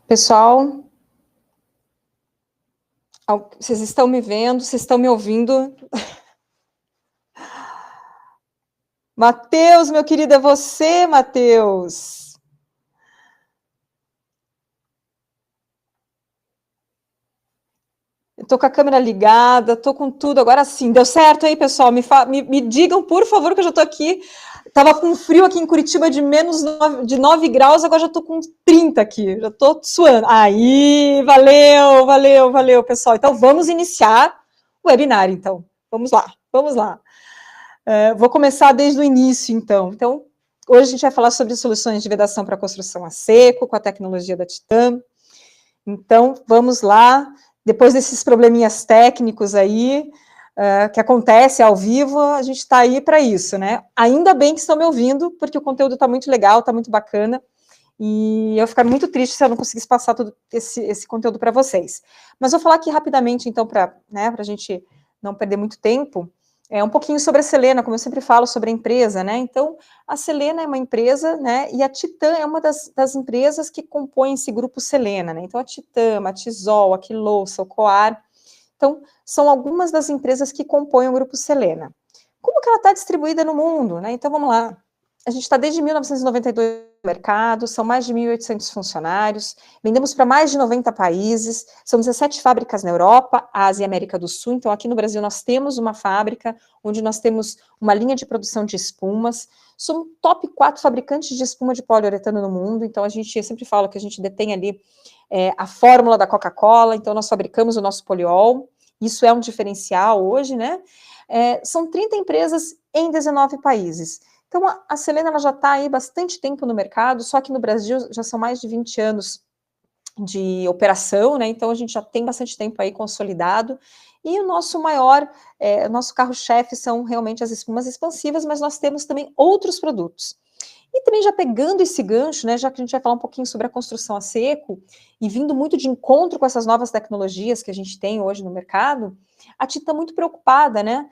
Pessoal, vocês estão me vendo? Vocês estão me ouvindo? Matheus, meu querido, é você, Matheus. Eu tô com a câmera ligada, tô com tudo. Agora sim, deu certo aí, pessoal? Me digam, por favor, que eu já tô aqui. Tava com frio aqui em Curitiba de de 9 graus, agora já tô com 30 aqui. Já tô suando. Aí, valeu, pessoal. Então, vamos iniciar o webinar, então. Vamos lá. Vou começar desde o início, então. Então, hoje a gente vai falar sobre soluções de vedação para construção a seco, com a tecnologia da Titan. Então, vamos lá. Depois desses probleminhas técnicos aí, que acontece ao vivo, a gente está aí para isso, né? Ainda bem que estão me ouvindo, porque o conteúdo está muito legal, está muito bacana, e eu ficar muito triste se eu não conseguisse passar todo esse conteúdo para vocês. Mas vou falar aqui rapidamente, então, para a gente não perder muito tempo, um pouquinho sobre a Selena, como eu sempre falo sobre a empresa, né? Então, a Selena é uma empresa, né? E a Titan é uma das empresas que compõem esse grupo Selena, né? Então, a Titan, a Tisol, a Quilouça, o Coar. Então, são algumas das empresas que compõem o grupo Selena. Como que ela está distribuída no mundo, né? Então, vamos lá. A gente está desde 1992 no mercado, são mais de 1.800 funcionários, vendemos para mais de 90 países, são 17 fábricas na Europa, Ásia e América do Sul. Então, aqui no Brasil, nós temos uma fábrica onde nós temos uma linha de produção de espumas. Somos top 4 fabricantes de espuma de poliuretano no mundo. Então, a gente sempre fala que a gente detém ali a fórmula da Coca-Cola. Então, nós fabricamos o nosso poliol. Isso é um diferencial hoje, né? São 30 empresas em 19 países. Então, a Selena ela já está aí bastante tempo no mercado, só que no Brasil já são mais de 20 anos de operação, né? Então, a gente já tem bastante tempo aí consolidado. E o nosso nosso carro-chefe são realmente as espumas expansivas, mas nós temos também outros produtos. E também já pegando esse gancho, né, já que a gente vai falar um pouquinho sobre a construção a seco, e vindo muito de encontro com essas novas tecnologias que a gente tem hoje no mercado, a TITA está muito preocupada, né,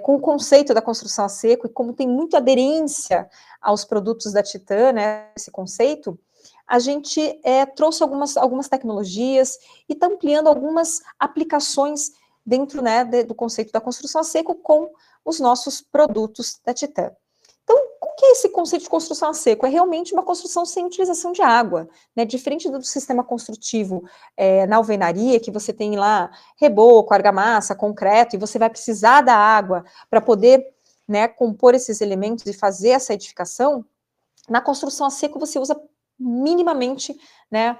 com o conceito da construção a seco, e como tem muita aderência aos produtos da Titan, né, esse conceito, a gente trouxe algumas tecnologias e está ampliando algumas aplicações dentro, né, do conceito da construção a seco com os nossos produtos da Titan. Então, o que é esse conceito de construção a seco? É realmente uma construção sem utilização de água, né? Diferente do sistema construtivo na alvenaria, que você tem lá reboco, argamassa, concreto, e você vai precisar da água para poder, né, compor esses elementos e fazer essa edificação. Na construção a seco você usa minimamente, né,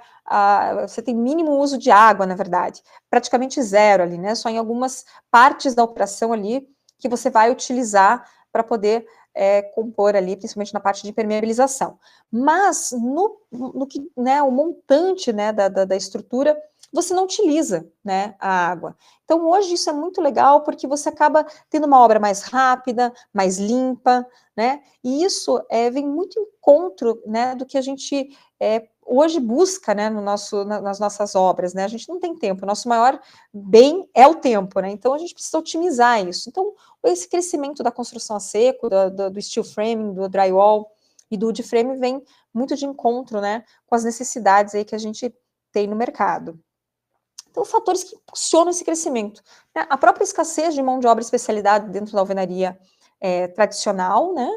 você tem mínimo uso de água, na verdade, praticamente zero ali, né, só em algumas partes da operação ali que você vai utilizar para poder compor ali, principalmente na parte de impermeabilização. Mas no que, né, o montante, né, da estrutura, você não utiliza, né, a água. Então, hoje isso é muito legal, porque você acaba tendo uma obra mais rápida, mais limpa, né, e isso vem muito em encontro, né, do que a gente hoje busca, né, nas nossas obras, né, a gente não tem tempo, o nosso maior bem é o tempo, né, então a gente precisa otimizar isso. Então, esse crescimento da construção a seco, do steel framing, do drywall e do wood frame vem muito de encontro, né, com as necessidades aí que a gente tem no mercado. Então, fatores que impulsionam esse crescimento, né, a própria escassez de mão de obra especializada dentro da alvenaria tradicional, né,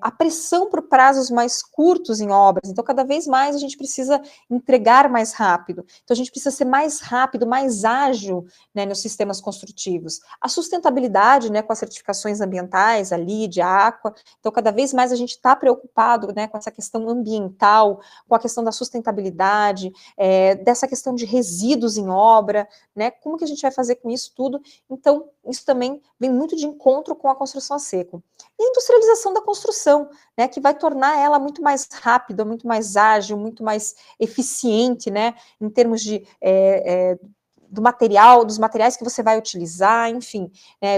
a pressão por prazos mais curtos em obras, então cada vez mais a gente precisa entregar mais rápido, então a gente precisa ser mais rápido, mais ágil, né, nos sistemas construtivos. A sustentabilidade, né, com as certificações ambientais, a LEED, a Aqua, então cada vez mais a gente está preocupado, né, com essa questão ambiental, com a questão da sustentabilidade, dessa questão de resíduos em obra, né, como que a gente vai fazer com isso tudo? Então, isso também vem muito de encontro com a construção a seco. E a industrialização da construção, né, que vai tornar ela muito mais rápida, muito mais ágil, muito mais eficiente, né, em termos de dos materiais que você vai utilizar, enfim,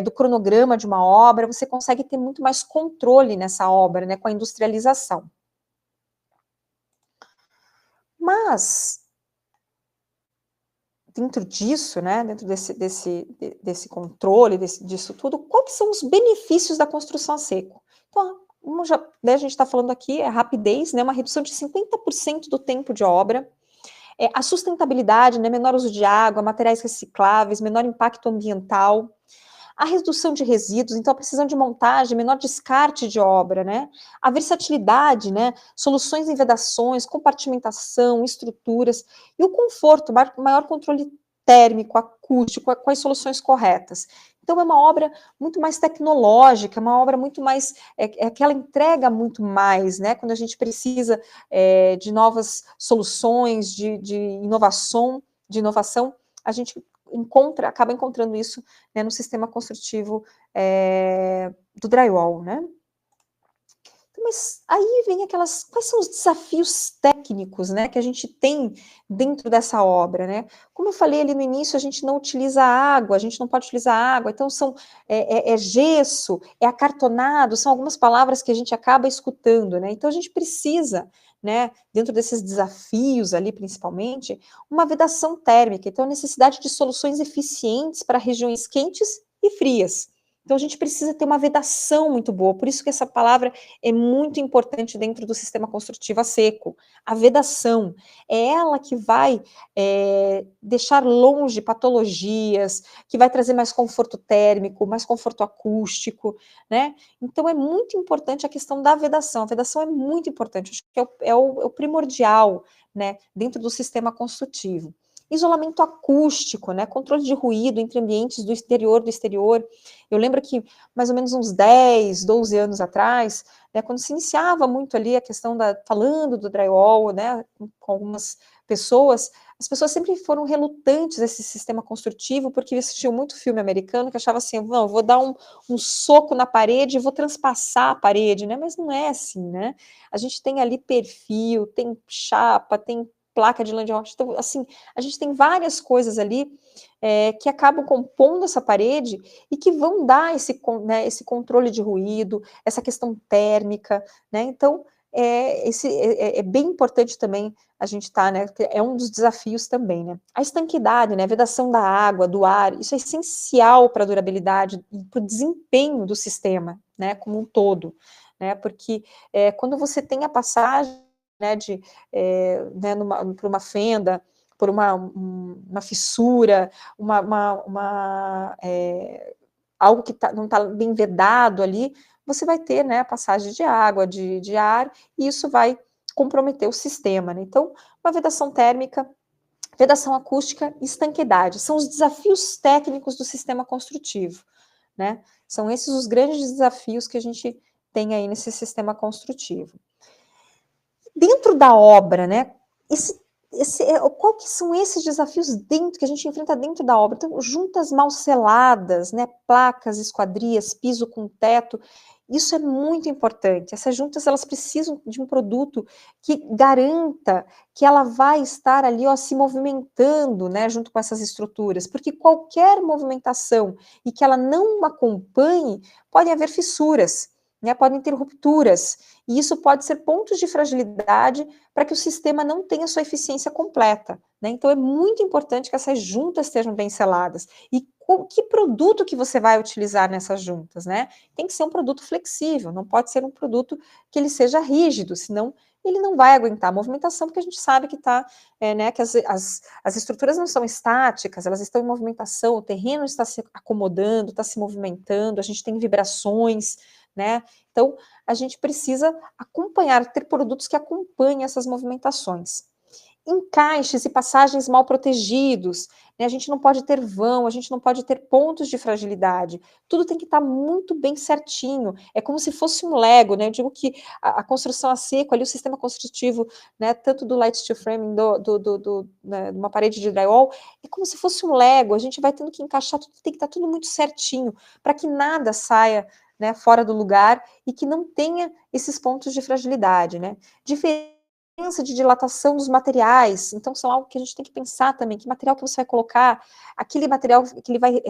do cronograma de uma obra, você consegue ter muito mais controle nessa obra, né, com a industrialização. Mas dentro disso, né, dentro desse controle, disso tudo, quais são os benefícios da construção a seco? Então, né, a gente está falando aqui, rapidez, né, uma redução de 50% do tempo de obra, A sustentabilidade, né, menor uso de água, materiais recicláveis, menor impacto ambiental, a redução de resíduos, então a precisão de montagem, menor descarte de obra, né? A versatilidade, né? Soluções em vedações, compartimentação, estruturas, e o conforto, maior controle térmico, acústico, com as soluções corretas. Então é uma obra muito mais tecnológica, uma obra muito mais, que ela entrega muito mais, né? Quando a gente precisa de novas soluções, de inovação, a gente acaba encontrando isso, né, no sistema construtivo do drywall, né? Mas aí vem quais são os desafios técnicos, né, que a gente tem dentro dessa obra, né? Como eu falei ali no início, a gente não utiliza água, a gente não pode utilizar água, então é gesso, é acartonado, são algumas palavras que a gente acaba escutando, né? Então a gente precisa, né, dentro desses desafios ali principalmente, uma vedação térmica, então a necessidade de soluções eficientes para regiões quentes e frias. Então a gente precisa ter uma vedação muito boa, por isso que essa palavra é muito importante dentro do sistema construtivo a seco. A vedação é ela que vai deixar longe patologias, que vai trazer mais conforto térmico, mais conforto acústico, né? Então é muito importante a questão da vedação. A vedação é muito importante, acho que é o primordial, né, dentro do sistema construtivo. Isolamento acústico, né, controle de ruído entre ambientes do exterior. Eu lembro que mais ou menos uns 10, 12 anos atrás, né, quando se iniciava muito ali a questão falando do drywall, né, com algumas pessoas, as pessoas sempre foram relutantes a esse sistema construtivo, porque assistiam muito filme americano, que achava assim, não, vou dar um soco na parede e vou transpassar a parede, né, mas não é assim, né, a gente tem ali perfil, tem chapa, tem placa de lã de rocha, então, assim, a gente tem várias coisas ali que acabam compondo essa parede e que vão dar esse controle de ruído, essa questão térmica, né? Então, é bem importante também a gente né? É um dos desafios também, né? A estanquidade, né? A vedação da água, do ar, isso é essencial para a durabilidade e para o desempenho do sistema, né? Como um todo, né? Porque quando você tem a passagem, né? Né, por uma fenda, por uma fissura, algo que não está bem vedado ali, você vai ter, né, a passagem de água, de ar, e isso vai comprometer o sistema, né? Então, uma vedação térmica, vedação acústica e estanqueidade são os desafios técnicos do sistema construtivo, né? São esses os grandes desafios que a gente tem aí nesse sistema construtivo. Dentro da obra, né, qual que são esses desafios que a gente enfrenta dentro da obra? Então, juntas mal seladas, né, placas, esquadrias, piso com teto, isso é muito importante. Essas juntas, elas precisam de um produto que garanta que ela vai estar ali, ó, se movimentando, né, junto com essas estruturas, porque qualquer movimentação e que ela não acompanhe, podem haver fissuras, né, podem ter rupturas, e isso pode ser pontos de fragilidade para que o sistema não tenha sua eficiência completa, né? Então é muito importante que essas juntas estejam bem seladas. E que produto que você vai utilizar nessas juntas, né? Tem que ser um produto flexível, não pode ser um produto que ele seja rígido, senão ele não vai aguentar a movimentação, porque a gente sabe que né, que as estruturas não são estáticas, elas estão em movimentação, o terreno está se acomodando, está se movimentando, a gente tem vibrações, né? Então, a gente precisa acompanhar, ter produtos que acompanhem essas movimentações. Encaixes e passagens mal protegidos, né? A gente não pode ter vão, a gente não pode ter pontos de fragilidade, tudo tem que estar muito bem certinho, é como se fosse um Lego, né? Eu digo que a construção a seco, ali o sistema construtivo, né, tanto do light steel framing, né, uma parede de drywall, é como se fosse um Lego, a gente vai tendo que encaixar, tudo tem que estar tudo muito certinho, para que nada saia, né, fora do lugar e que não tenha esses pontos de fragilidade, né? Diferença de dilatação dos materiais, então são algo que a gente tem que pensar também, que material que você vai colocar, aquele material que ele vai,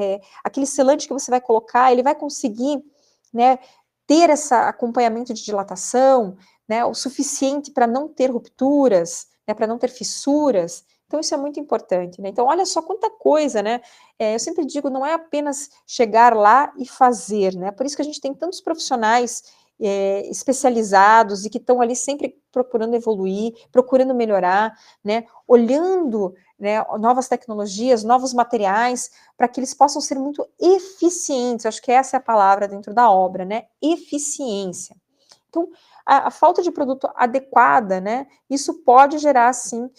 aquele selante que você vai colocar, ele vai conseguir, né, ter esse acompanhamento de dilatação, né, o suficiente para não ter rupturas, né, para não ter fissuras. Então isso é muito importante, né? Então olha só quanta coisa, né? Eu sempre digo, não é apenas chegar lá e fazer, né? Por isso que a gente tem tantos profissionais especializados e que estão ali sempre procurando evoluir, procurando melhorar, né, olhando, né, novas tecnologias, novos materiais, para que eles possam ser muito eficientes. Acho que essa é a palavra dentro da obra, né, eficiência. Então, a falta de produto adequada, né, isso pode gerar, sim,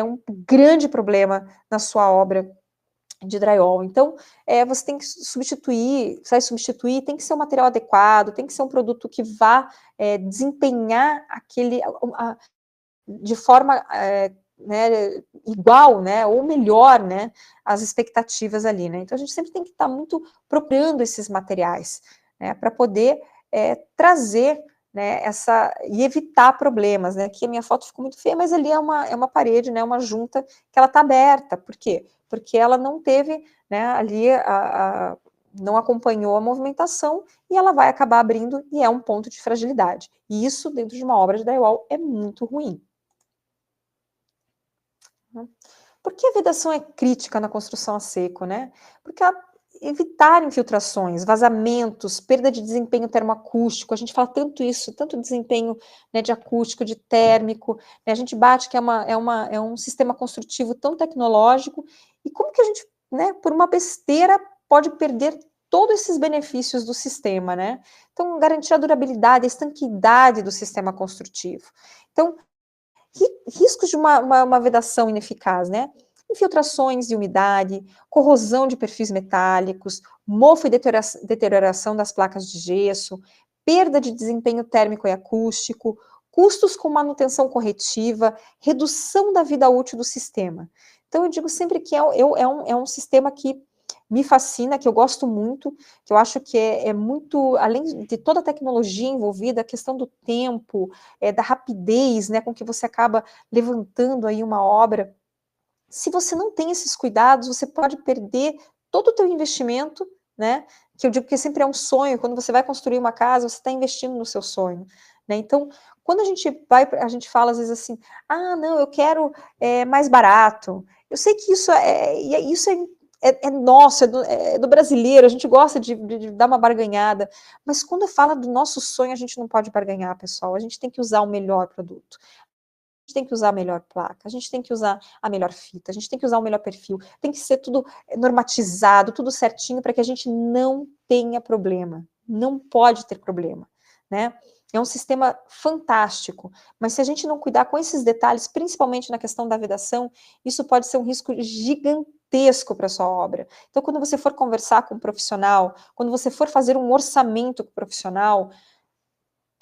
um grande problema na sua obra de drywall. Então, você tem que substituir, você vai substituir, tem que ser um material adequado, tem que ser um produto que vá desempenhar aquele, de forma né, igual, né, ou melhor, né, as expectativas ali, né. Então, a gente sempre tem que estar muito procurando esses materiais, né, para poder trazer, né, e evitar problemas, né. Aqui a minha foto ficou muito feia, mas ali é uma parede, né, uma junta que ela está aberta. Por quê? Porque ela não teve, né, ali não acompanhou a movimentação e ela vai acabar abrindo e é um ponto de fragilidade. E isso, dentro de uma obra de drywall, é muito ruim. Por que a vedação é crítica na construção a seco, né? Porque evitar infiltrações, vazamentos, perda de desempenho termoacústico, a gente fala tanto isso, tanto desempenho, né, de acústico, de térmico, né, a gente bate que é um sistema construtivo tão tecnológico, e como que a gente, né, por uma besteira, pode perder todos esses benefícios do sistema, né? Então, garantir a durabilidade, a estanquidade do sistema construtivo. Então, riscos de uma vedação ineficaz, né? Infiltrações de umidade, corrosão de perfis metálicos, mofo e deterioração das placas de gesso, perda de desempenho térmico e acústico, custos com manutenção corretiva, redução da vida útil do sistema. Então, eu digo sempre que é um sistema que me fascina, que eu gosto muito, que eu acho que é muito, além de toda a tecnologia envolvida, a questão do tempo, da rapidez, né, com que você acaba levantando aí uma obra. Se você não tem esses cuidados, você pode perder todo o teu investimento, né, que eu digo que sempre é um sonho. Quando você vai construir uma casa, você está investindo no seu sonho, né. Então, quando a gente fala às vezes assim: "Ah, não, eu quero, mais barato". Eu sei que isso é nosso, é do brasileiro, a gente gosta de dar uma barganhada, mas quando fala do nosso sonho, a gente não pode barganhar, pessoal. A gente tem que usar o melhor produto. A gente tem que usar a melhor placa, a gente tem que usar a melhor fita, a gente tem que usar o melhor perfil, tem que ser tudo normatizado, tudo certinho, para que a gente não tenha problema. Não pode ter problema, né? É um sistema fantástico, mas se a gente não cuidar com esses detalhes, principalmente na questão da vedação, isso pode ser um risco gigantesco para a sua obra. Então, quando você for conversar com um profissional, quando você for fazer um orçamento com o profissional,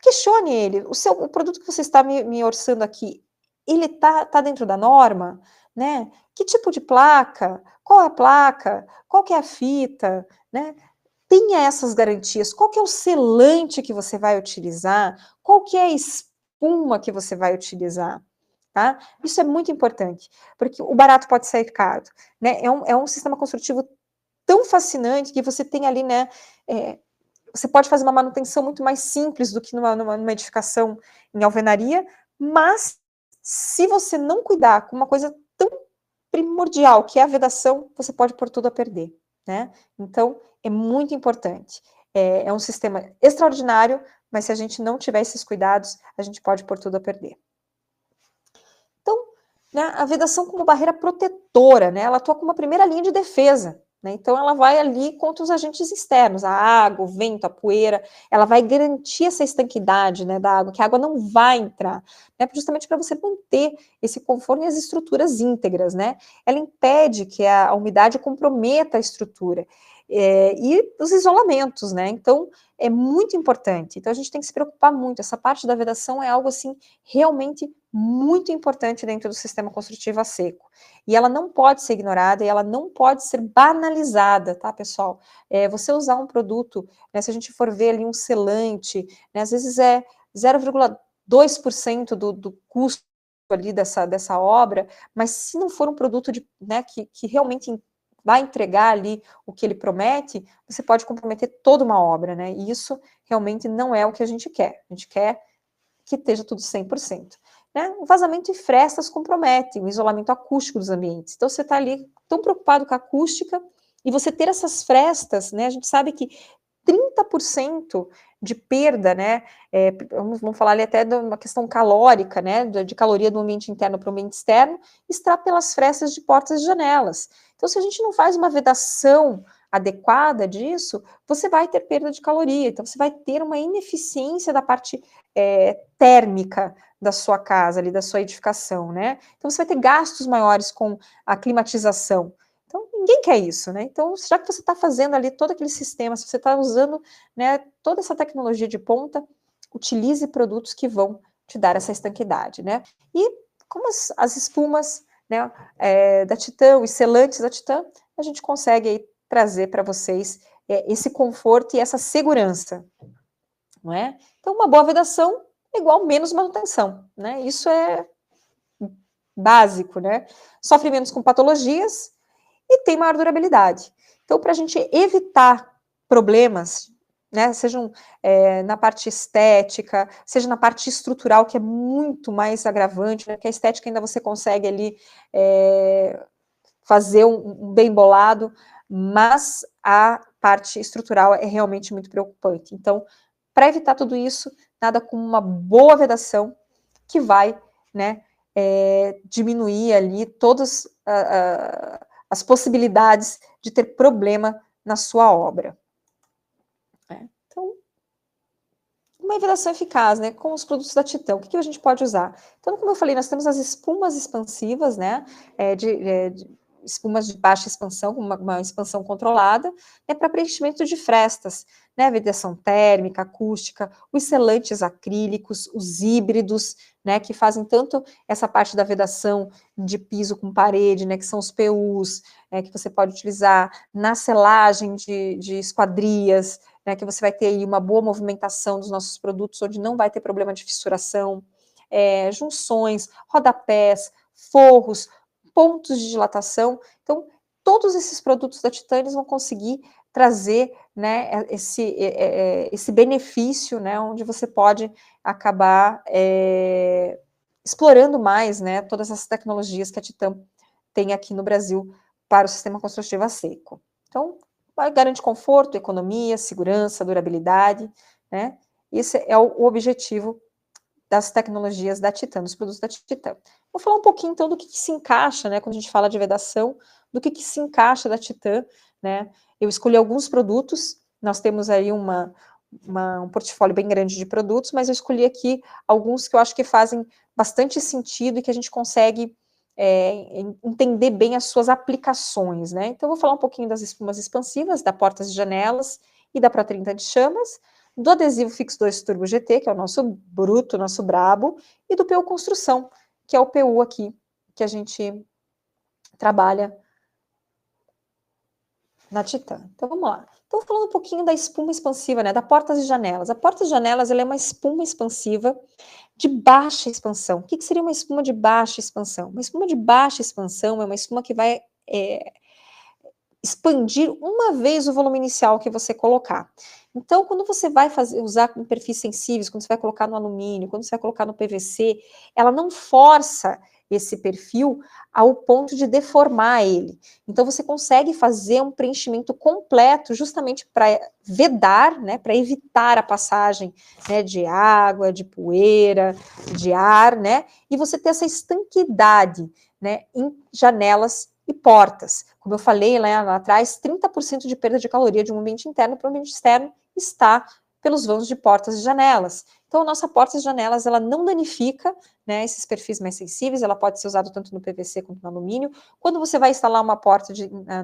questione ele. O produto que você está me orçando aqui, ele tá dentro da norma, né? Que tipo de placa? Qual é a placa? Qual que é a fita, né? Tenha essas garantias. Qual que é o selante que você vai utilizar? Qual que é a espuma que você vai utilizar? Tá? Isso é muito importante, porque o barato pode sair caro, né? É um sistema construtivo tão fascinante que você tem ali, né? Você pode fazer uma manutenção muito mais simples do que numa edificação em alvenaria, mas se você não cuidar com uma coisa tão primordial, que é a vedação, você pode pôr tudo a perder, né? Então, é muito importante. É um sistema extraordinário, mas se a gente não tiver esses cuidados, a gente pode pôr tudo a perder. Então, né, a vedação como barreira protetora, né? Ela atua como uma primeira linha de defesa, né? Então, ela vai ali contra os agentes externos, a água, o vento, a poeira, ela vai garantir essa estanquidade, né, da água, que a água não vai entrar, né, justamente para você manter esse conforto e as estruturas íntegras, né? Ela impede que a umidade comprometa a estrutura, e os isolamentos, né? Então, é muito importante. Então, a gente tem que se preocupar muito. Essa parte da vedação é algo, assim, realmente muito importante dentro do sistema construtivo a seco. E ela não pode ser ignorada e ela não pode ser banalizada, tá, pessoal? Você usar um produto, né, se a gente for ver ali um selante, né, às vezes é 0,2% do custo ali dessa obra, mas se não for um produto né, que realmente vai entregar ali o que ele promete, você pode comprometer toda uma obra, né? E isso realmente não é o que a gente quer. A gente quer que esteja tudo 100%. Né? O vazamento e frestas comprometem o isolamento acústico dos ambientes. Então, você está ali tão preocupado com a acústica e você ter essas frestas, né? A gente sabe que 30%, de perda, né, vamos falar ali até de uma questão calórica, né, de caloria do ambiente interno para o ambiente externo, está pelas frestas de portas e janelas. Então, se a gente não faz uma vedação adequada disso, você vai ter perda de caloria, então você vai ter uma ineficiência da parte térmica da sua casa, ali, da sua edificação, né? Então você vai ter gastos maiores com a climatização. Então, ninguém quer isso, né? Então, já que você está fazendo ali todo aquele sistema, se você está usando, né, toda essa tecnologia de ponta, utilize produtos que vão te dar essa estanquidade, né? E como as espumas, né, da Titan, os selantes da Titan, a gente consegue aí trazer para vocês esse conforto e essa segurança, não é? Então, uma boa vedação é igual menos manutenção, né? Isso é básico, né? Sofre menos com patologias e tem maior durabilidade. Então, para a gente evitar problemas, né, sejam na parte estética, seja na parte estrutural, que é muito mais agravante, né, que a estética ainda você consegue ali fazer um bem bolado, mas a parte estrutural é realmente muito preocupante. Então, para evitar tudo isso, nada como uma boa vedação que vai, né, diminuir ali todas as possibilidades de ter problema na sua obra. Então, uma vedação eficaz, né, com os produtos da Titan, o que a gente pode usar? Então, como eu falei, nós temos as espumas expansivas, né, espumas de baixa expansão, com uma expansão controlada, para preenchimento de frestas, né, vedação térmica, acústica, os selantes acrílicos, os híbridos, né, que fazem tanto essa parte da vedação de piso com parede, né, que são os PUs, que você pode utilizar na selagem de esquadrias, né, que você vai ter aí uma boa movimentação dos nossos produtos, onde não vai ter problema de fissuração, junções, rodapés, forros, pontos de dilatação. Então, todos esses produtos da Titan vão conseguir trazer, né, esse benefício, né, onde você pode acabar explorando mais, né, todas as tecnologias que a Titan tem aqui no Brasil para o sistema construtivo a seco. Então, vai garantir conforto, economia, segurança, durabilidade, né? Esse é o objetivo das tecnologias da Titan, dos produtos da Titan. Vou falar um pouquinho, então, do que se encaixa, né, quando a gente fala de vedação, do que se encaixa da Titan, né? Eu escolhi alguns produtos, nós temos aí um portfólio bem grande de produtos, mas eu escolhi aqui alguns que eu acho que fazem bastante sentido e que a gente consegue entender bem as suas aplicações, né? Então, eu vou falar um pouquinho das espumas expansivas, da portas e janelas e da Pro30 de chamas, do adesivo Fix 2 Turbo GT, que é o nosso bruto, nosso brabo, e do PU Construção, que é o PU aqui, que a gente trabalha na Titan. Então, vamos lá. Então, falando um pouquinho da espuma expansiva, né, da portas e janelas. A portas e janelas, ela é uma espuma expansiva de baixa expansão. O que seria uma espuma de baixa expansão? Uma espuma de baixa expansão é uma espuma que vai expandir uma vez o volume inicial que você colocar. Então, quando você vai usar com perfis sensíveis, quando você vai colocar no alumínio, quando você vai colocar no PVC, ela não força esse perfil ao ponto de deformar ele. Então, você consegue fazer um preenchimento completo justamente para vedar, né, para evitar a passagem, né, de água, de poeira, de ar, né, e você ter essa estanquidade, né, em janelas e portas. Como eu falei lá atrás, 30% de perda de caloria de um ambiente interno para o ambiente externo está pelos vãos de portas e janelas. Então, a nossa portas e janelas, ela não danifica, né, esses perfis mais sensíveis, ela pode ser usada tanto no PVC quanto no alumínio. Quando você vai instalar uma porta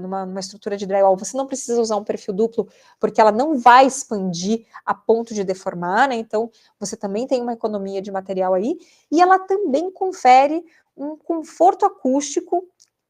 numa estrutura de drywall, você não precisa usar um perfil duplo, porque ela não vai expandir a ponto de deformar, né, então você também tem uma economia de material aí, e ela também confere um conforto acústico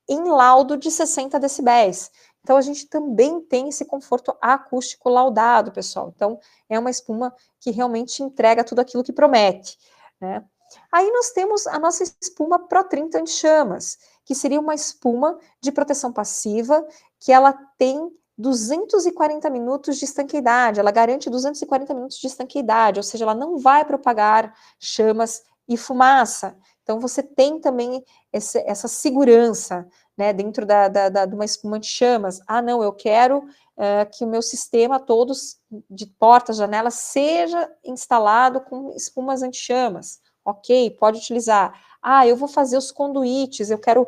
em laudo de 60 decibéis. Então, a gente também tem esse conforto acústico laudado, pessoal. Então, é uma espuma que realmente entrega tudo aquilo que promete, né? Aí nós temos a nossa espuma Pro30 anti-chamas, que seria uma espuma de proteção passiva, que ela tem 240 minutos de estanqueidade, ela garante 240 minutos de estanqueidade, ou seja, ela não vai propagar chamas e fumaça. Então, você tem também essa segurança, né, dentro de uma espuma anti-chamas. Ah, não, eu quero que o meu sistema todos de portas, janelas, seja instalado com espumas anti-chamas. Ok, pode utilizar. Ah, eu vou fazer os conduítes, eu quero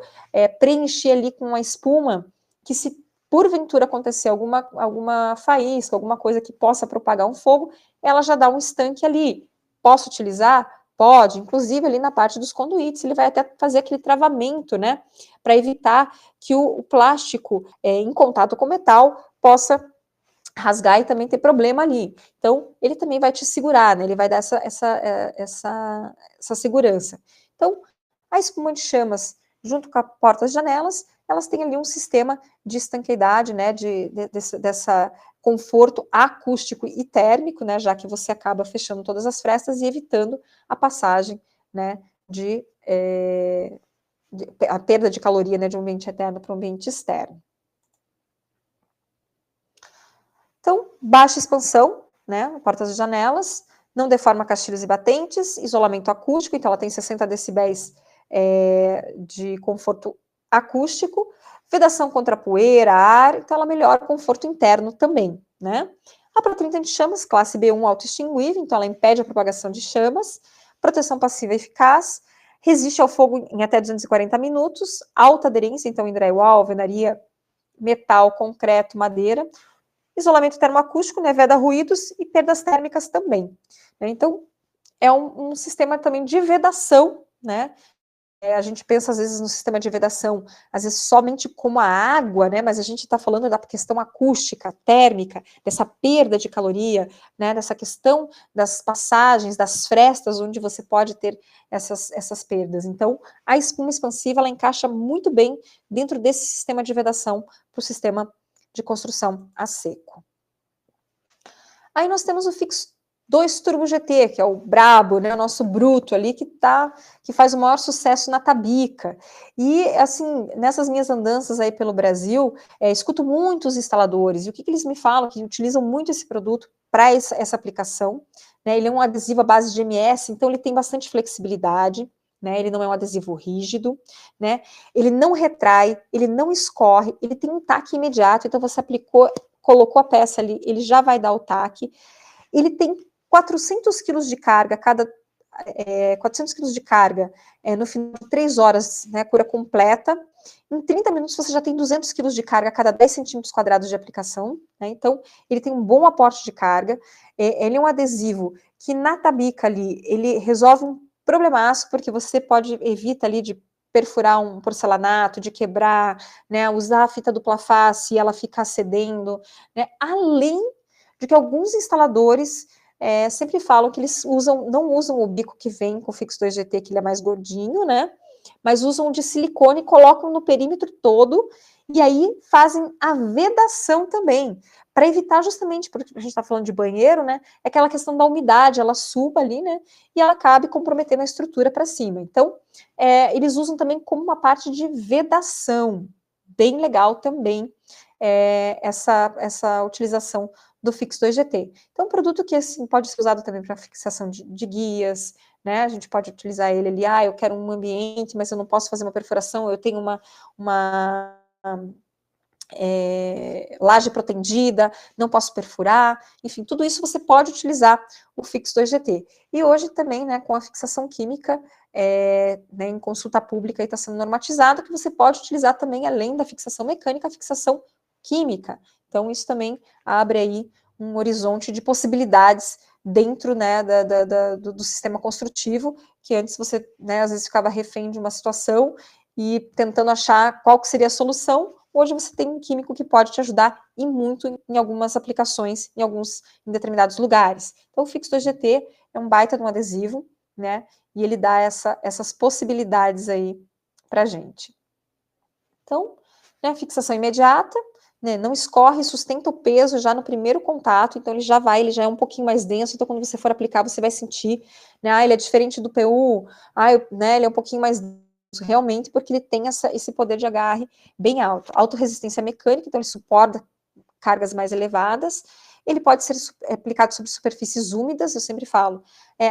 preencher ali com uma espuma que, se porventura acontecer alguma faísca, alguma coisa que possa propagar um fogo, ela já dá um estanque ali. Posso utilizar? Pode, inclusive ali na parte dos conduítes, ele vai até fazer aquele travamento, né, para evitar que o plástico em contato com o metal possa rasgar e também ter problema ali. Então, ele também vai te segurar, né, ele vai dar essa segurança. Então, a espuma de chamas, junto com a portas e janelas, elas têm ali um sistema de estanqueidade, né, dessa conforto acústico e térmico, né, já que você acaba fechando todas as frestas e evitando a passagem, né, a perda de caloria, né, de um ambiente interno para um ambiente externo. Então, baixa expansão, né, portas e janelas, não deforma castilhos e batentes, isolamento acústico, então ela tem 60 decibéis de conforto acústico, vedação contra poeira, ar, então ela melhora o conforto interno também, né. A Pro30 anti-chamas, classe B1 autoextinguível, então ela impede a propagação de chamas, proteção passiva eficaz, resiste ao fogo em até 240 minutos, alta aderência, então em drywall, alvenaria, metal, concreto, madeira, isolamento termoacústico, né, veda ruídos e perdas térmicas também. Né? Então, é um sistema também de vedação, né? A gente pensa, às vezes, no sistema de vedação, às vezes, somente como a água, né? Mas a gente está falando da questão acústica, térmica, dessa perda de caloria, né? Dessa questão das passagens, das frestas, onde você pode ter essas perdas. Então, a espuma expansiva, ela encaixa muito bem dentro desse sistema de vedação para o sistema de construção a seco. Aí nós temos o Fix 2 Turbo GT, que é o brabo, né, o nosso bruto ali, que faz o maior sucesso na Tabica. E, assim, nessas minhas andanças aí pelo Brasil, escuto muitos instaladores, e o que eles me falam? Que utilizam muito esse produto para essa aplicação, né, ele é um adesivo à base de MS, então ele tem bastante flexibilidade, né, ele não é um adesivo rígido, né, ele não retrai, ele não escorre, ele tem um taque imediato, então você colocou a peça ali, ele já vai dar o taque. Ele tem 400 quilos de carga, 400 quilos de carga no final de 3 horas, né, cura completa. Em 30 minutos você já tem 200 quilos de carga a cada 10 centímetros quadrados de aplicação, né, então ele tem um bom aporte de carga. Ele é um adesivo que na Tabica ali, ele resolve um problemaço, porque você evita ali de perfurar um porcelanato, de quebrar, né, usar a fita dupla face e ela ficar cedendo, né, além de que alguns instaladores sempre falam que eles não usam o bico que vem com o Fix 2 GT, que ele é mais gordinho, né, mas usam de silicone, colocam no perímetro todo, e aí fazem a vedação também, para evitar justamente, porque a gente está falando de banheiro, né, é aquela questão da umidade, ela suba ali, né, e ela acabe comprometendo a estrutura para cima. Então, eles usam também como uma parte de vedação, bem legal também, essa utilização do Fix 2 GT. Então, é um produto que assim, pode ser usado também para fixação de guias, né? A gente pode utilizar ele ali, eu quero um ambiente, mas eu não posso fazer uma perfuração, eu tenho uma laje protendida, não posso perfurar, enfim, tudo isso você pode utilizar o Fix 2 GT. E hoje também, né, com a fixação química, né, em consulta pública está sendo normatizado, que você pode utilizar também, além da fixação mecânica, a fixação química. Então, isso também abre aí um horizonte de possibilidades dentro, né, do sistema construtivo, que antes você, né, às vezes ficava refém de uma situação e tentando achar qual que seria a solução. Hoje você tem um químico que pode te ajudar e muito em algumas aplicações, em determinados lugares. Então, o Fix 2 GT é um baita de um adesivo, né, e ele dá essas possibilidades aí pra gente. Então, né, fixação imediata, né, não escorre, sustenta o peso já no primeiro contato, então ele já é um pouquinho mais denso, então quando você for aplicar, você vai sentir, né, ele é diferente do PU, né, ele é um pouquinho mais denso, realmente, porque ele tem esse poder de agarre bem alto. Autorresistência mecânica, então ele suporta cargas mais elevadas, ele pode ser aplicado sobre superfícies úmidas, eu sempre falo,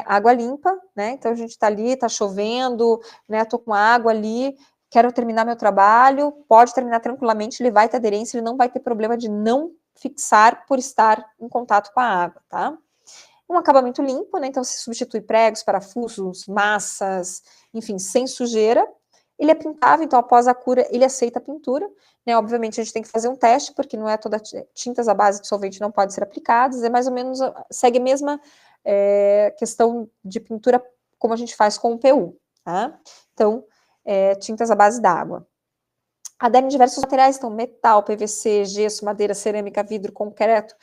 água limpa, né, então a gente tá ali, tá chovendo, né, tô com água ali, quero terminar meu trabalho, pode terminar tranquilamente, ele vai ter aderência, ele não vai ter problema de não fixar por estar em contato com a água, tá? Um acabamento limpo, né? Então se substitui pregos, parafusos, massas, enfim, sem sujeira. Ele é pintável, então após a cura ele aceita a pintura, né? Obviamente a gente tem que fazer um teste, porque não é toda tintas à base de solvente não podem ser aplicadas, é mais ou menos, segue a mesma questão de pintura como a gente faz com o PU, tá? Então, tintas à base d'água. Aderem diversos materiais, então metal, PVC, gesso, madeira, cerâmica, vidro, concreto,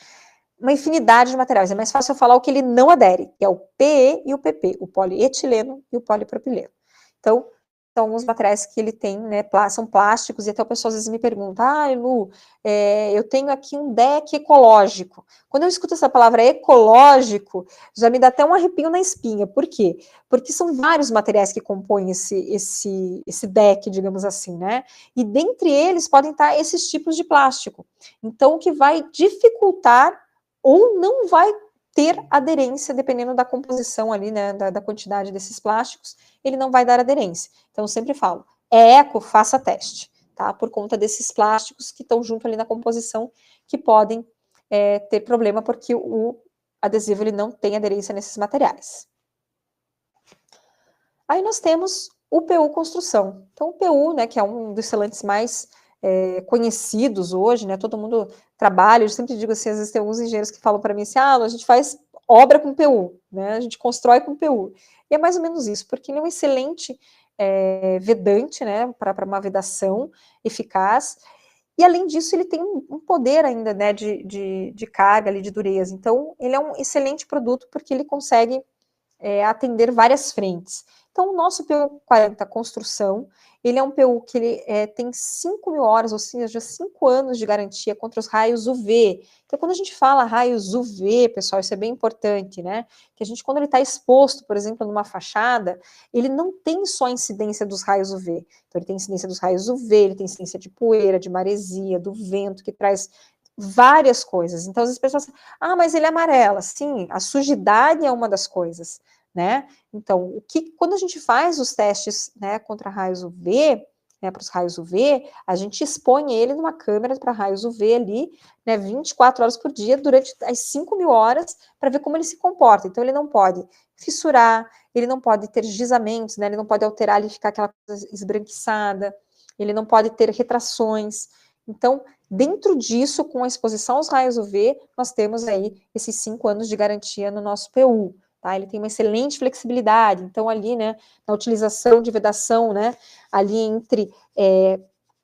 uma infinidade de materiais. É mais fácil eu falar o que ele não adere, que é o PE e o PP, o polietileno e o polipropileno. Então, são alguns materiais que ele tem, né, são plásticos, e até o pessoal às vezes me pergunta, Lu, eu tenho aqui um deck ecológico. Quando eu escuto essa palavra ecológico, já me dá até um arrepio na espinha. Por quê? Porque são vários materiais que compõem esse deck, digamos assim, né? E dentre eles podem estar esses tipos de plástico. Então, o que vai dificultar ou não vai ter aderência, dependendo da composição ali, né, da quantidade desses plásticos, ele não vai dar aderência. Então, eu sempre falo, é eco, faça teste, tá? Por conta desses plásticos que estão junto ali na composição, que podem ter problema, porque o adesivo ele não tem aderência nesses materiais. Aí nós temos o PU Construção. Então, o PU, né, que é um dos selantes mais conhecidos hoje, né, todo mundo trabalha, eu sempre digo assim, às vezes tem alguns engenheiros que falam para mim assim, a gente faz obra com PU, né, a gente constrói com PU. E é mais ou menos isso, porque ele é um excelente vedante, né, para uma vedação eficaz, e além disso ele tem um poder ainda, né, de carga ali, de dureza. Então, ele é um excelente produto porque ele consegue atender várias frentes. Então, o nosso PU 40 Construção, ele é um PU que ele tem 5.000 horas, ou seja, 5 anos de garantia contra os raios UV. Então, quando a gente fala raios UV, pessoal, isso é bem importante, né? Que a gente, quando ele está exposto, por exemplo, numa fachada, ele não tem só incidência dos raios UV. Então, ele tem incidência dos raios UV, ele tem incidência de poeira, de maresia, do vento, que traz várias coisas. Então, as pessoas falam, mas ele é amarelo. Sim, a sujidade é uma das coisas, né? Então, quando a gente faz os testes, né, contra raios UV, né, para os raios UV, a gente expõe ele numa câmera para raios UV ali, né, 24 horas por dia, durante as 5.000 horas, para ver como ele se comporta. Então, ele não pode fissurar, ele não pode ter deslizamentos, né, ele não pode alterar ali, ficar aquela coisa esbranquiçada, ele não pode ter retrações. Então, dentro disso, com a exposição aos raios UV, nós temos aí esses 5 anos de garantia no nosso PU. Tá? Ele tem uma excelente flexibilidade, então ali, né, na utilização de vedação, né, ali entre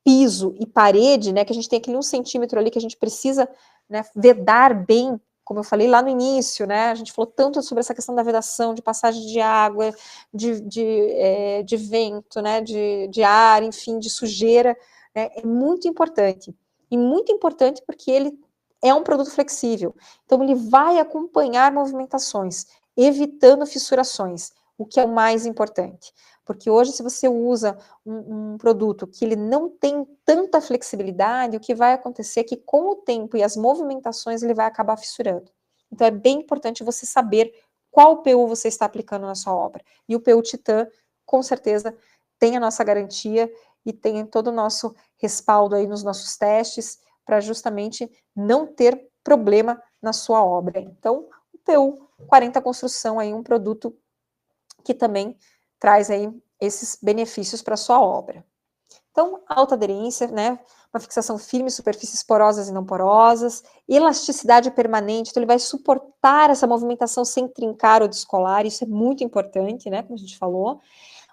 piso e parede, né, que a gente tem aquele 1 centímetro ali que a gente precisa, né, vedar bem, como eu falei lá no início, né, a gente falou tanto sobre essa questão da vedação, de passagem de água, de vento, né, de ar, enfim, de sujeira, né, é muito importante. E muito importante porque ele é um produto flexível, então ele vai acompanhar movimentações, evitando fissurações, o que é o mais importante. Porque hoje, se você usa um produto que ele não tem tanta flexibilidade, o que vai acontecer é que com o tempo e as movimentações ele vai acabar fissurando. Então é bem importante você saber qual PU você está aplicando na sua obra. E o PU Titã, com certeza, tem a nossa garantia e tem todo o nosso respaldo aí nos nossos testes para justamente não ter problema na sua obra. Então, o PU 40 Construção aí um produto que também traz aí esses benefícios para a sua obra. Então, alta aderência, né, uma fixação firme, superfícies porosas e não porosas, elasticidade permanente, então ele vai suportar essa movimentação sem trincar ou descolar, isso é muito importante, né, como a gente falou.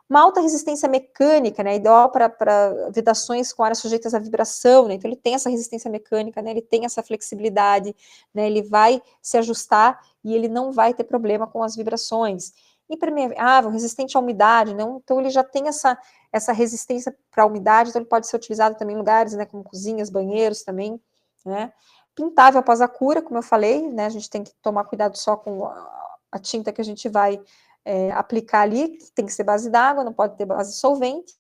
Uma alta resistência mecânica, né, ideal para vedações com áreas sujeitas à vibração, né, então ele tem essa resistência mecânica, né, ele tem essa flexibilidade, né, ele vai se ajustar e ele não vai ter problema com as vibrações. Impermeável, resistente à umidade, né, então ele já tem essa resistência para a umidade, então ele pode ser utilizado também em lugares, né, como cozinhas, banheiros também, né. Pintável após a cura, como eu falei, né, a gente tem que tomar cuidado só com a tinta que a gente vai aplicar ali, tem que ser base d'água, não pode ter base solvente.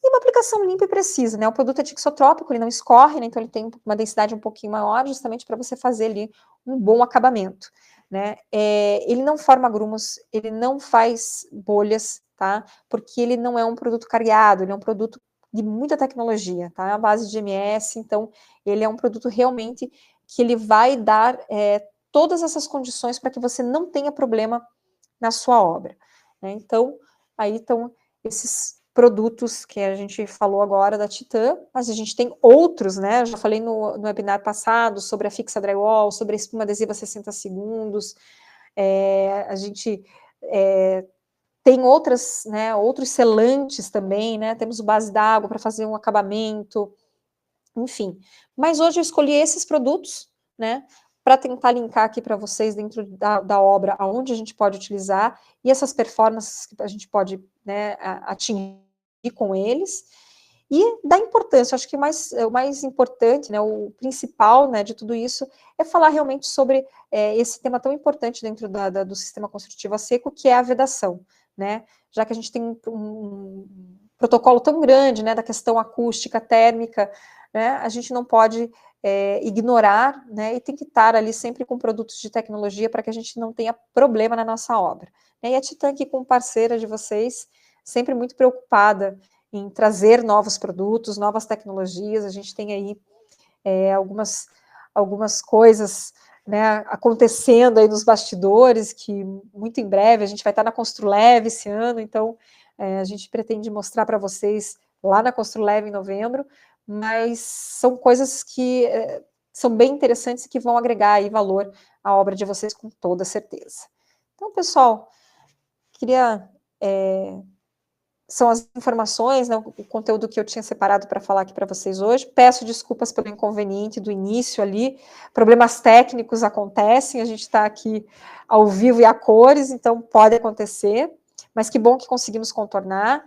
E uma aplicação limpa e precisa, né? O produto é tixotrópico, ele não escorre, né? Então ele tem uma densidade um pouquinho maior, justamente para você fazer ali um bom acabamento, né? Ele não forma grumos, ele não faz bolhas, tá? Porque ele não é um produto carreado, ele é um produto de muita tecnologia, tá? A base de MS, então ele é um produto realmente que ele vai dar todas essas condições para que você não tenha problema na sua obra, né? Então, aí estão esses produtos que a gente falou agora da Titan, mas a gente tem outros, né? Eu já falei no webinar passado sobre a Fixa Drywall, sobre a espuma adesiva 60 segundos, a gente tem outras, né, outros selantes também, né? Temos o base d'água para fazer um acabamento, enfim. Mas hoje eu escolhi esses produtos, né, para tentar linkar aqui para vocês dentro da obra, aonde a gente pode utilizar, e essas performances que a gente pode, né, atingir com eles, e da importância, acho que o mais importante, né, o principal, né, de tudo isso, é falar realmente sobre esse tema tão importante dentro do sistema construtivo a seco, que é a vedação, né, já que a gente tem um protocolo tão grande, né, da questão acústica, térmica, né, a gente não pode ignorar, né, e tem que estar ali sempre com produtos de tecnologia para que a gente não tenha problema na nossa obra. E a Titan aqui como parceira de vocês, sempre muito preocupada em trazer novos produtos, novas tecnologias, a gente tem aí algumas coisas, né, acontecendo aí nos bastidores, que muito em breve a gente vai estar na Construleve esse ano, então a gente pretende mostrar para vocês lá na Construleve em novembro, mas são coisas que são bem interessantes e que vão agregar aí valor à obra de vocês com toda certeza. Então, pessoal, queria... são as informações, né, o conteúdo que eu tinha separado para falar aqui para vocês hoje. Peço desculpas pelo inconveniente do início ali, problemas técnicos acontecem, a gente está aqui ao vivo e a cores, então pode acontecer, mas que bom que conseguimos contornar.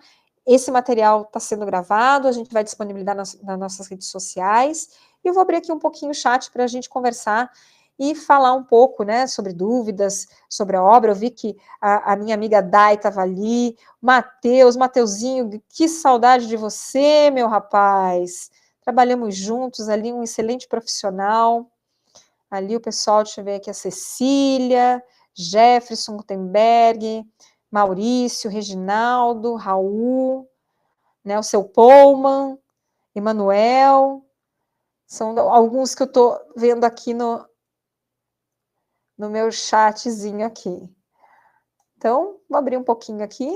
Esse material está sendo gravado, a gente vai disponibilizar nas nossas redes sociais, e eu vou abrir aqui um pouquinho o chat para a gente conversar e falar um pouco, né, sobre dúvidas, sobre a obra. Eu vi que a minha amiga Dai estava ali, Mateuzinho, que saudade de você, meu rapaz. Trabalhamos juntos ali, um excelente profissional. Ali o pessoal, deixa eu ver aqui, a Cecília, Jefferson Gutenberg, Maurício, Reginaldo, Raul, né, o seu Pullman, Emanuel, são alguns que eu estou vendo aqui no meu chatzinho aqui. Então, vou abrir um pouquinho aqui.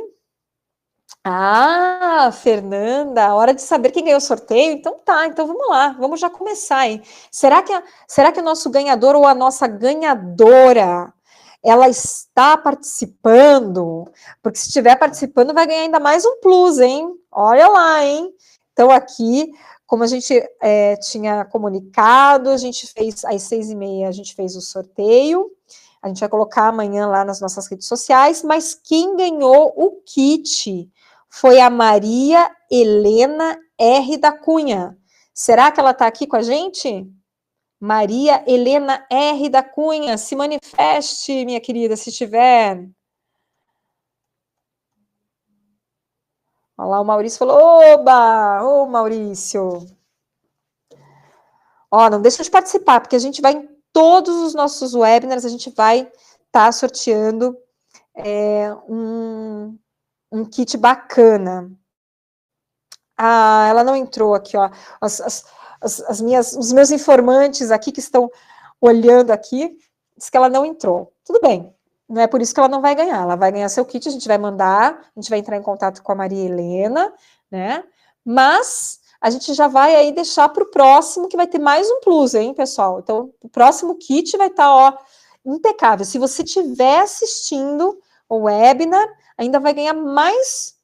Ah, Fernanda, hora de saber quem ganhou o sorteio? Então tá, então vamos lá, vamos já começar, hein? Será que o nosso ganhador ou a nossa ganhadora, ela está participando? Porque se estiver participando, vai ganhar ainda mais um plus, hein? Olha lá, hein? Então aqui, como a gente tinha comunicado, a gente fez às 6h30, a gente fez o sorteio. A gente vai colocar amanhã lá nas nossas redes sociais, mas quem ganhou o kit foi a Maria Helena R. da Cunha. Será que ela está aqui com a gente? Maria Helena R. da Cunha, se manifeste, minha querida, se estiver. Olha lá, o Maurício falou, oba, ô Maurício. Ó, não deixa de participar, porque a gente vai em todos os nossos webinars, a gente vai estar sorteando um kit bacana. Ah, ela não entrou aqui, ó. Os meus informantes aqui que estão olhando aqui, diz que ela não entrou. Tudo bem, não é por isso que ela não vai ganhar. Ela vai ganhar seu kit, a gente vai mandar, a gente vai entrar em contato com a Maria Helena, né? Mas a gente já vai aí deixar para o próximo, que vai ter mais um plus, hein, pessoal? Então, o próximo kit vai estar, ó, impecável. Se você estiver assistindo o webinar, ainda vai ganhar mais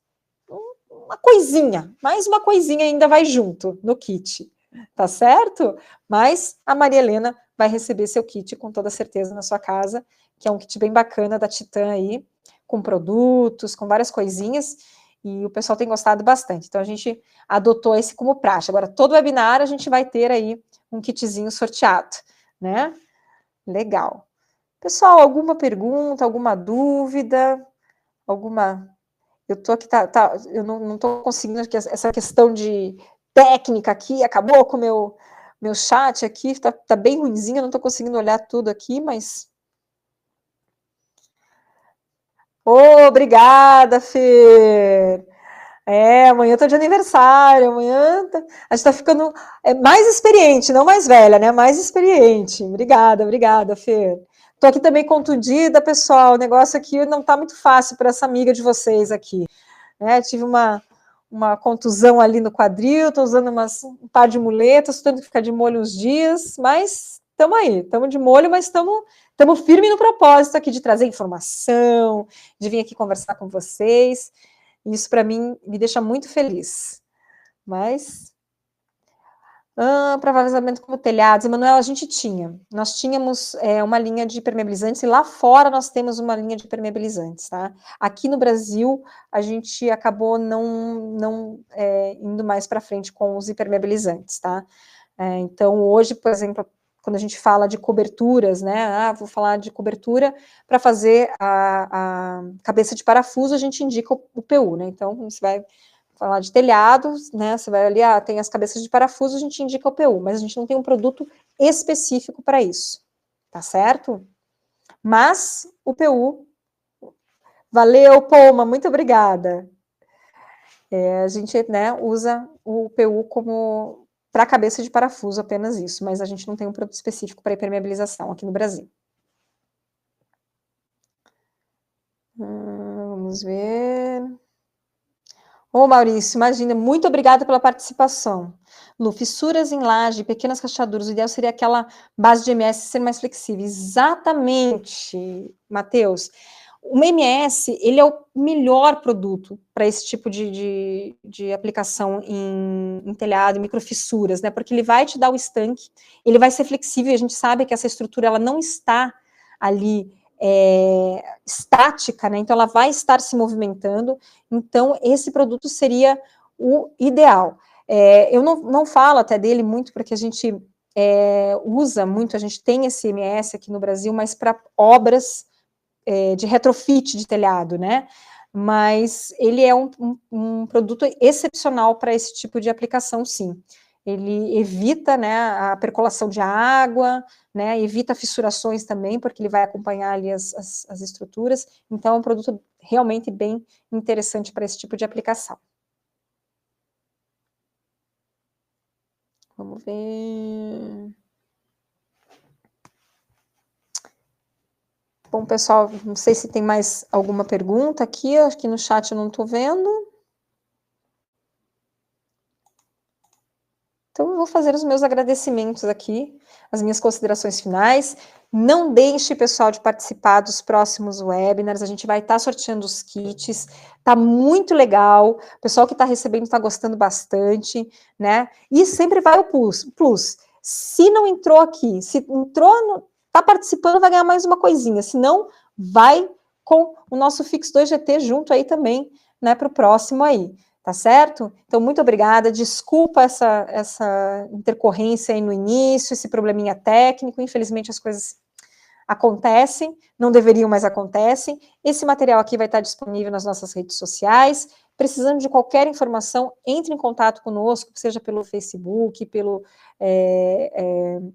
mais uma coisinha ainda vai junto no kit, tá certo? Mas a Maria Helena vai receber seu kit com toda certeza na sua casa, que é um kit bem bacana da Titan aí, com produtos, com várias coisinhas, e o pessoal tem gostado bastante. Então a gente adotou esse como praxe. Agora, todo webinar a gente vai ter aí um kitzinho sorteado, né? Legal. Pessoal, alguma pergunta, alguma dúvida, alguma... Eu tô aqui, eu não tô conseguindo, essa questão de técnica aqui, acabou com o meu chat aqui, tá bem ruimzinho, eu não tô conseguindo olhar tudo aqui, mas... Obrigada, Fer. Amanhã eu tô de aniversário, a gente tá ficando mais experiente, não mais velha, né? Mais experiente. Obrigada, Fer. Tô aqui também contundida, pessoal. O negócio aqui não tá muito fácil para essa amiga de vocês aqui. Né? Tive uma contusão ali no quadril, tô usando um par de muletas, tô tendo que ficar de molho uns dias, mas estamos aí, estamos de molho, mas estamos firmes no propósito aqui de trazer informação, de vir aqui conversar com vocês. Isso, para mim, me deixa muito feliz. Mas, para vazamento como telhados, Emanuela, nós tínhamos uma linha de permeabilizantes, e lá fora nós temos uma linha de permeabilizantes, tá? Aqui no Brasil, a gente acabou não indo mais para frente com os impermeabilizantes, tá? Então, hoje, por exemplo, quando a gente fala de coberturas, né? Vou falar de cobertura para fazer a cabeça de parafuso, a gente indica o PU, né? Então, você vai falar de telhados, né? Você vai ali, tem as cabeças de parafuso, a gente indica o PU, mas a gente não tem um produto específico para isso, tá certo? Mas o PU, valeu, Poma, muito obrigada. A gente, né, usa o PU como para cabeça de parafuso, apenas isso, mas a gente não tem um produto específico para impermeabilização aqui no Brasil. Vamos ver. Maurício, imagina, muito obrigada pela participação. Lu, fissuras em laje, pequenas rachaduras, o ideal seria aquela base de MS ser mais flexível. Exatamente, Matheus. O MS, ele é o melhor produto para esse tipo de aplicação em telhado, em microfissuras, né? Porque ele vai te dar o estanque, ele vai ser flexível, e a gente sabe que essa estrutura, ela não está ali estática, né? Então, ela vai estar se movimentando. Então, esse produto seria o ideal. Eu não falo até dele muito, porque a gente usa muito, a gente tem esse MS aqui no Brasil, mas para obras de retrofit de telhado, né? Mas ele é um produto excepcional para esse tipo de aplicação, sim. Ele evita, né, a percolação de água, né, evita fissurações também, porque ele vai acompanhar ali as estruturas. Então, é um produto realmente bem interessante para esse tipo de aplicação. Vamos ver. Bom, pessoal, não sei se tem mais alguma pergunta aqui, acho que no chat eu não estou vendo. Então, eu vou fazer os meus agradecimentos aqui, as minhas considerações finais. Não deixe, pessoal, de participar dos próximos webinars, a gente vai estar sorteando os kits, tá muito legal, o pessoal que está recebendo está gostando bastante, né? E sempre vai o plus. Se não entrou aqui, se entrou, está participando, vai ganhar mais uma coisinha, se não, vai com o nosso Fix 2GT junto aí também, né, para o próximo aí. Tá certo? Então, muito obrigada. Desculpa essa intercorrência aí no início, esse probleminha técnico. Infelizmente, as coisas acontecem, não deveriam, mas acontecem. Esse material aqui vai estar disponível nas nossas redes sociais. Precisando de qualquer informação, entre em contato conosco, seja pelo Facebook, pelo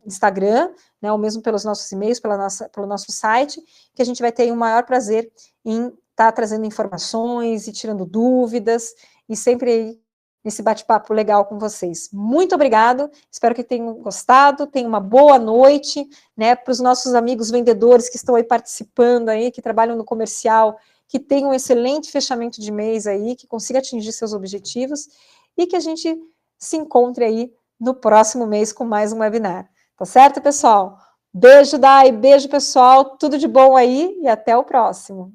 Instagram, né, ou mesmo pelos nossos e-mails, pelo nosso site, que a gente vai ter o maior prazer em estar trazendo informações e tirando dúvidas, e sempre aí nesse bate-papo legal com vocês. Muito obrigado, espero que tenham gostado, tenham uma boa noite, né, para os nossos amigos vendedores que estão aí participando aí, que trabalham no comercial, que tenham um excelente fechamento de mês aí, que consiga atingir seus objetivos, e que a gente se encontre aí no próximo mês com mais um webinar. Tá certo, pessoal? Beijo, Dai, beijo, pessoal, tudo de bom aí, e até o próximo.